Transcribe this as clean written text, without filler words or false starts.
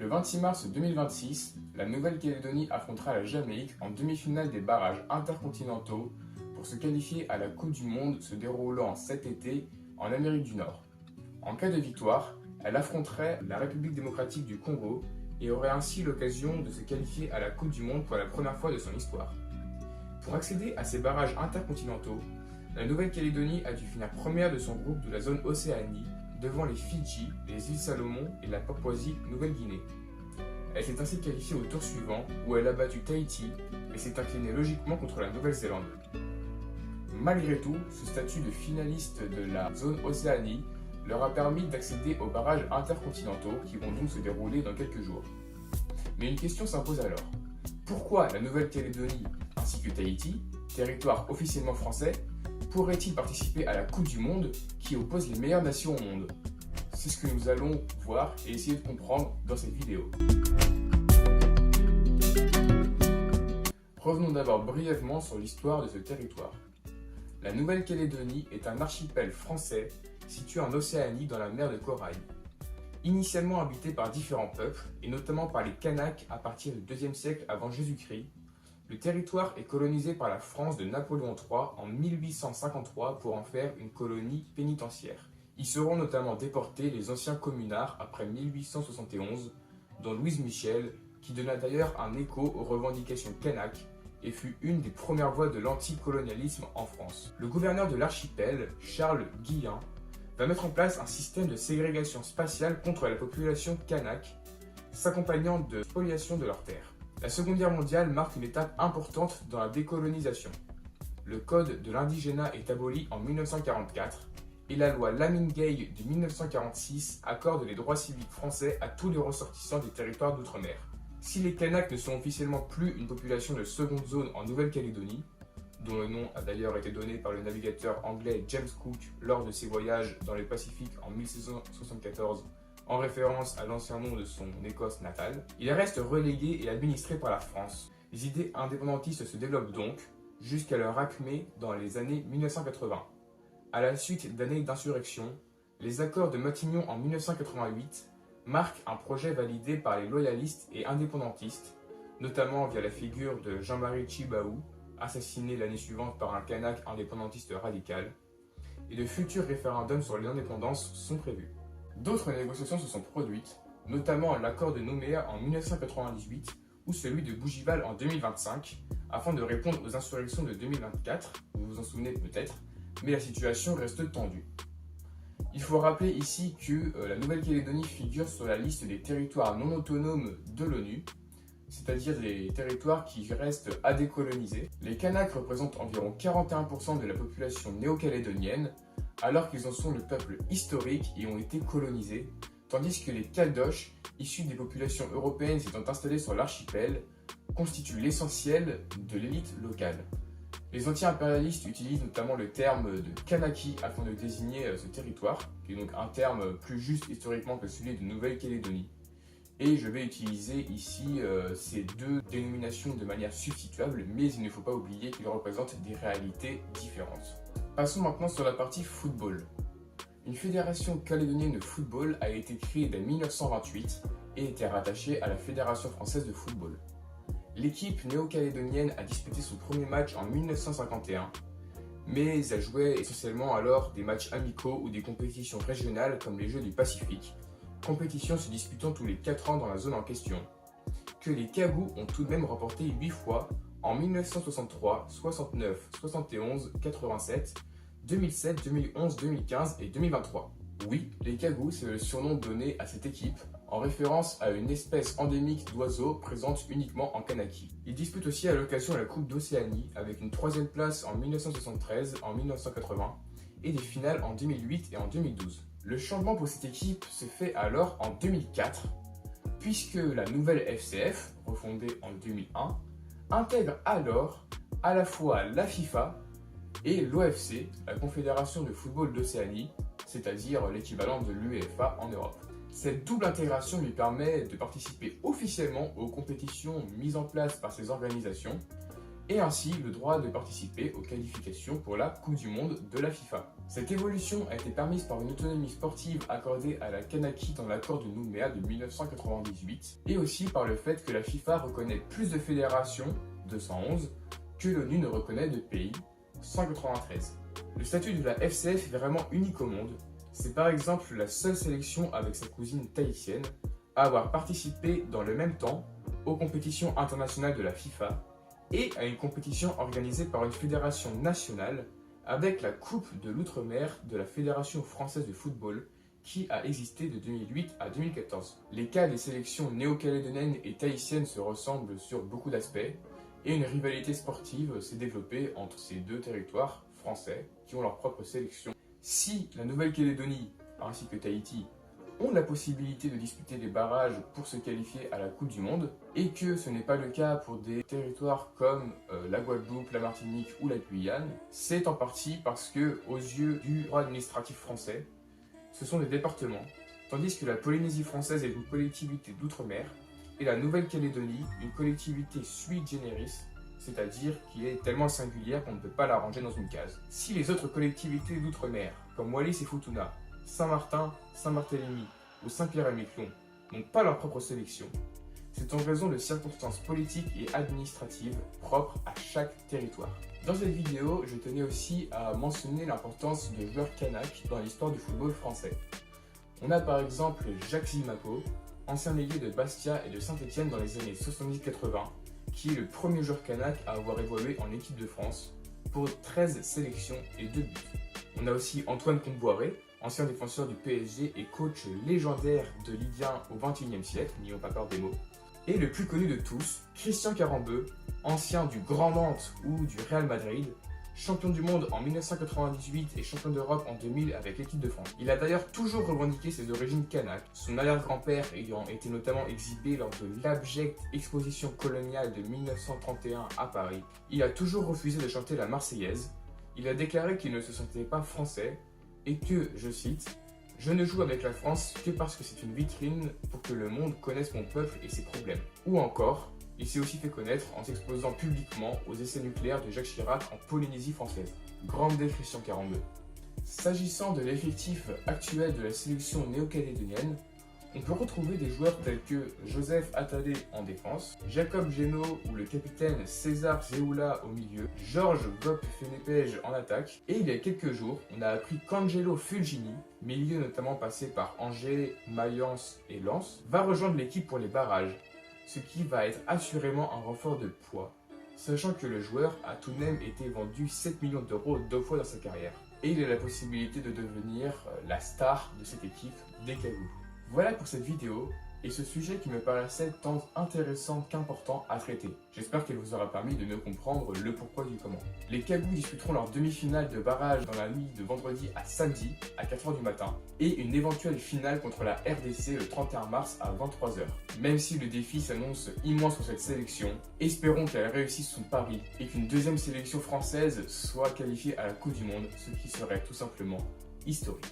Le 26 mars 2026, la Nouvelle-Calédonie affrontera la Jamaïque en demi-finale des barrages intercontinentaux pour se qualifier à la Coupe du Monde se déroulant cet été en Amérique du Nord. En cas de victoire, elle affronterait la République démocratique du Congo et aurait ainsi l'occasion de se qualifier à la Coupe du Monde pour la première fois de son histoire. Pour accéder à ces barrages intercontinentaux, la Nouvelle-Calédonie a dû finir première de son groupe de la zone Océanie devant les Fidji, les îles Salomon et la Papouasie-Nouvelle-Guinée. Elle s'est ainsi qualifiée au tour suivant où elle a battu Tahiti et s'est inclinée logiquement contre la Nouvelle-Zélande. Malgré tout, ce statut de finaliste de la zone Océanie leur a permis d'accéder aux barrages intercontinentaux qui vont donc se dérouler dans quelques jours. Mais une question s'impose alors. Pourquoi la Nouvelle-Calédonie ainsi que Tahiti, territoire officiellement français, pourrait-il participer à la Coupe du Monde qui oppose les meilleures nations au monde? C'est ce que nous allons voir et essayer de comprendre dans cette vidéo. Revenons d'abord brièvement sur l'histoire de ce territoire. La Nouvelle-Calédonie est un archipel français situé en Océanie dans la mer de Corail. Initialement habité par différents peuples, et notamment par les Kanaks à partir du IIe siècle avant Jésus-Christ, le territoire est colonisé par la France de Napoléon III en 1853 pour en faire une colonie pénitentiaire. Y seront notamment déportés les anciens communards après 1871, dont Louise Michel, qui donna d'ailleurs un écho aux revendications kanaks et fut une des premières voix de l'anticolonialisme en France. Le gouverneur de l'archipel, Charles Guillain, va mettre en place un système de ségrégation spatiale contre la population kanak, s'accompagnant de spoliation de leurs terres. La Seconde Guerre mondiale marque une étape importante dans la décolonisation. Le Code de l'indigénat est aboli en 1944 et la loi Lamine-Gueye de 1946 accorde les droits civiques français à tous les ressortissants des territoires d'outre-mer. Si les Kanaks ne sont officiellement plus une population de seconde zone en Nouvelle-Calédonie, dont le nom a d'ailleurs été donné par le navigateur anglais James Cook lors de ses voyages dans le Pacifique en 1674, en référence à l'ancien nom de son Écosse natale, il reste relégué et administré par la France. Les idées indépendantistes se développent donc jusqu'à leur acmé dans les années 1980. À la suite d'années d'insurrection, les accords de Matignon en 1988 marquent un projet validé par les loyalistes et indépendantistes, notamment via la figure de Jean-Marie Tjibaou, assassiné l'année suivante par un Kanak indépendantiste radical, et de futurs référendums sur l'indépendance sont prévus. D'autres négociations se sont produites, notamment l'accord de Nouméa en 1998 ou celui de Bougival en 2025, afin de répondre aux insurrections de 2024, vous vous en souvenez peut-être, mais la situation reste tendue. Il faut rappeler ici que la Nouvelle-Calédonie figure sur la liste des territoires non autonomes de l'ONU, c'est-à-dire des territoires qui restent à décoloniser. Les Kanaks représentent environ 41% de la population néo-calédonienne, alors qu'ils en sont le peuple historique et ont été colonisés, tandis que les Caldoches, issus des populations européennes s'étant installées sur l'archipel, constituent l'essentiel de l'élite locale. Les anti-impérialistes utilisent notamment le terme de Kanaki afin de désigner ce territoire, qui est donc un terme plus juste historiquement que celui de Nouvelle-Calédonie. Et je vais utiliser ici ces deux dénominations de manière substituable, mais il ne faut pas oublier qu'ils représentent des réalités différentes. Passons maintenant sur la partie football. Une fédération calédonienne de football a été créée dès 1928 et était rattachée à la Fédération française de football. L'équipe néo-calédonienne a disputé son premier match en 1951, mais elle jouait essentiellement alors des matchs amicaux ou des compétitions régionales comme les Jeux du Pacifique, compétition se disputant tous les 4 ans dans la zone en question, que les Kagous ont tout de même remporté 8 fois en 1963, 69, 71, 87, 2007, 2011, 2015 et 2023. Oui, les Kagous, c'est le surnom donné à cette équipe en référence à une espèce endémique d'oiseaux présente uniquement en Kanaki. Ils disputent aussi à l'occasion la Coupe d'Océanie avec une 3e place en 1973, en 1980 et des finales en 2008 et en 2012. Le changement pour cette équipe se fait alors en 2004, puisque la nouvelle FCF, refondée en 2001, intègre alors à la fois la FIFA et l'OFC, la Confédération de football d'Océanie, c'est-à-dire l'équivalent de l'UEFA en Europe. Cette double intégration lui permet de participer officiellement aux compétitions mises en place par ces organisations et ainsi le droit de participer aux qualifications pour la Coupe du Monde de la FIFA. Cette évolution a été permise par une autonomie sportive accordée à la Kanaki dans l'accord de Nouméa de 1998 et aussi par le fait que la FIFA reconnaît plus de fédérations, 211, que l'ONU ne reconnaît de pays, 193. Le statut de la FCF est vraiment unique au monde. C'est par exemple la seule sélection avec sa cousine tahitienne à avoir participé dans le même temps aux compétitions internationales de la FIFA et à une compétition organisée par une fédération nationale avec la Coupe de l'Outre-mer de la Fédération française de football qui a existé de 2008 à 2014. Les cas des sélections néo-calédoniennes et tahitiennes se ressemblent sur beaucoup d'aspects et une rivalité sportive s'est développée entre ces deux territoires français qui ont leur propre sélection. Si la Nouvelle-Calédonie ainsi que Tahiti ont la possibilité de disputer des barrages pour se qualifier à la Coupe du Monde et que ce n'est pas le cas pour des territoires comme la Guadeloupe, la Martinique ou la Guyane, c'est en partie parce que, aux yeux du droit administratif français, ce sont des départements, tandis que la Polynésie française est une collectivité d'outre-mer et la Nouvelle-Calédonie une collectivité sui generis, c'est-à-dire qui est tellement singulière qu'on ne peut pas la ranger dans une case. Si les autres collectivités d'outre-mer, comme Wallis et Futuna, Saint-Martin, Saint-Barthélemy ou Saint-Pierre-et-Miquelon n'ont pas leur propre sélection, c'est en raison de circonstances politiques et administratives propres à chaque territoire. Dans cette vidéo, je tenais aussi à mentionner l'importance des joueurs kanaks dans l'histoire du football français. On a par exemple Jacques Zimaco, ancien ailier de Bastia et de Saint-Etienne dans les années 70-80, qui est le premier joueur kanak à avoir évolué en équipe de France pour 13 sélections et 2 buts. On a aussi Antoine Kombouaré, ancien défenseur du PSG et coach légendaire de Ligue 1 au XXIe siècle, n'ayons pas peur des mots. Et le plus connu de tous, Christian Carambeu, ancien du Grand Nantes ou du Real Madrid, champion du monde en 1998 et champion d'Europe en 2000 avec l'équipe de France. Il a d'ailleurs toujours revendiqué ses origines kanak, son arrière-grand-père ayant été notamment exhibé lors de l'abjecte exposition coloniale de 1931 à Paris. Il a toujours refusé de chanter la Marseillaise. Il a déclaré qu'il ne se sentait pas français et que, je cite, « Je ne joue avec la France que parce que c'est une vitrine pour que le monde connaisse mon peuple et ses problèmes. » Ou encore, il s'est aussi fait connaître en s'exposant publiquement aux essais nucléaires de Jacques Chirac en Polynésie française. Grande Christian Carambeu. S'agissant de l'effectif actuel de la sélection néo-calédonienne, on peut retrouver des joueurs tels que Joseph Attalé en défense, Jacob Génaud ou le capitaine César Zeoula au milieu, Georges Bopp Fenepej en attaque, et il y a quelques jours, on a appris qu'Angelo Fulgini, milieu notamment passé par Angers, Mayence et Lens, va rejoindre l'équipe pour les barrages, ce qui va être assurément un renfort de poids, sachant que le joueur a tout de même été vendu 7 millions d'euros 2 fois dans sa carrière, et il a la possibilité de devenir la star de cette équipe des Cagoux. Voilà pour cette vidéo et ce sujet qui me paraissait tant intéressant qu'important à traiter. J'espère qu'elle vous aura permis de mieux comprendre le pourquoi du comment. Les Cagoux disputeront leur demi-finale de barrage dans la nuit de vendredi à samedi à 4h du matin et une éventuelle finale contre la RDC le 31 mars à 23h. Même si le défi s'annonce immense pour cette sélection, espérons qu'elle réussisse son pari et qu'une deuxième sélection française soit qualifiée à la Coupe du Monde, ce qui serait tout simplement historique.